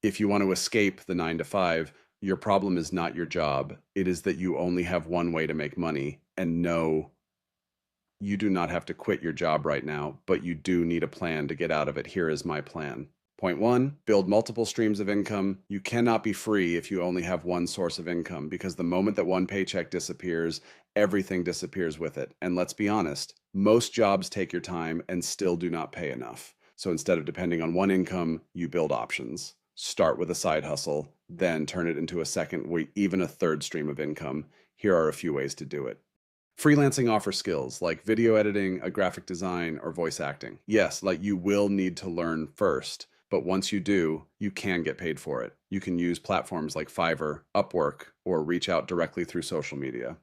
If you want to escape the 9 to 5, your problem is not your job. It is that you only have one way to make money. And no, you do not have to quit your job right now, but you do need a plan to get out of it. Here is my plan. Point one, build multiple streams of income. You cannot be free if you only have one source of income, because the moment that one paycheck disappears, everything disappears with it. And let's be honest, most jobs take your time and still do not pay enough. So instead of depending on one income, you build options. Start with a side hustle, then turn it into a second, even a third stream of income. Here are a few ways to do it. Freelancing offers skills like video editing, a graphic design, or voice acting. Yes, like you will need to learn first, but once you do, you can get paid for it. You can use platforms like Fiverr, Upwork, or reach out directly through social media.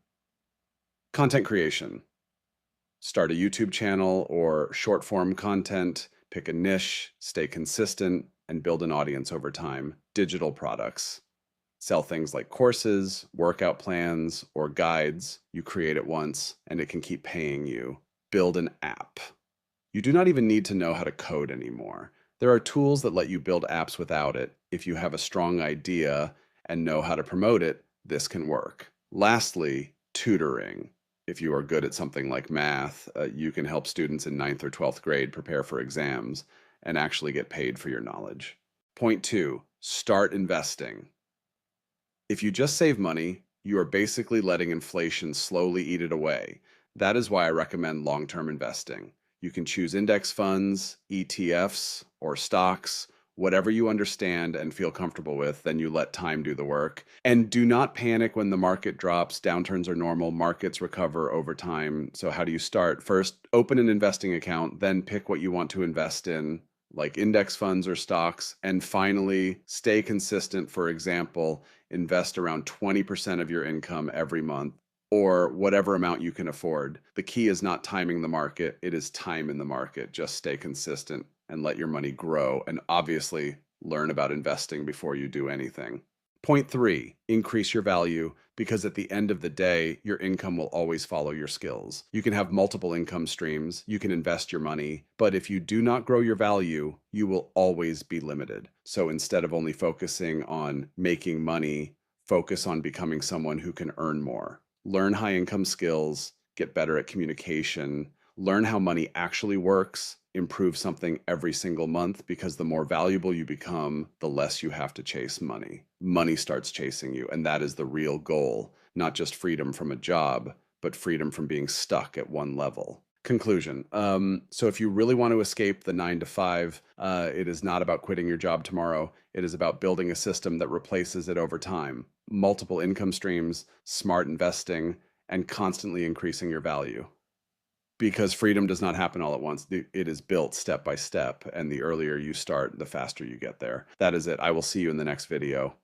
Content creation. Start a YouTube channel or short form content, pick a niche, stay consistent, and build an audience over time. Digital products. Sell things like courses, workout plans, or guides. You create it once, and it can keep paying you. Build an app. You do not even need to know how to code anymore. There are tools that let you build apps without it. If you have a strong idea and know how to promote it, this can work. Lastly, tutoring. If you are good at something like math, you can help students in 9th or 12th grade prepare for exams and actually get paid for your knowledge. Point two, start investing. If you just save money, you are basically letting inflation slowly eat it away. That is why I recommend long-term investing. You can choose index funds, ETFs, or stocks, whatever you understand and feel comfortable with, then you let time do the work. And do not panic when the market drops. Downturns are normal. Markets recover over time. So how do you start? First, open an investing account, then pick what you want to invest in, like index funds or stocks. And finally, stay consistent. For example, invest around 20% of your income every month, or whatever amount you can afford. The key is not timing the market, it is time in the market. Just stay consistent and let your money grow. And obviously, learn about investing before you do anything. Point three, increase your value, because at the end of the day, your income will always follow your skills. You can have multiple income streams, you can invest your money, but if you do not grow your value, you will always be limited. So instead of only focusing on making money, focus on becoming someone who can earn more. Learn high income skills, get better at communication, learn how money actually works, improve something every single month, because the more valuable you become, the less you have to chase money. Money starts chasing you, and that is the real goal, not just freedom from a job, but freedom from being stuck at one level. Conclusion. So if you really want to escape the 9 to 5, it is not about quitting your job tomorrow. It is about building a system that replaces it over time. Multiple income streams, smart investing, and constantly increasing your value. Because freedom does not happen all at once. It is built step by step, and the earlier you start, the faster you get there. That is it. I will see you in the next video.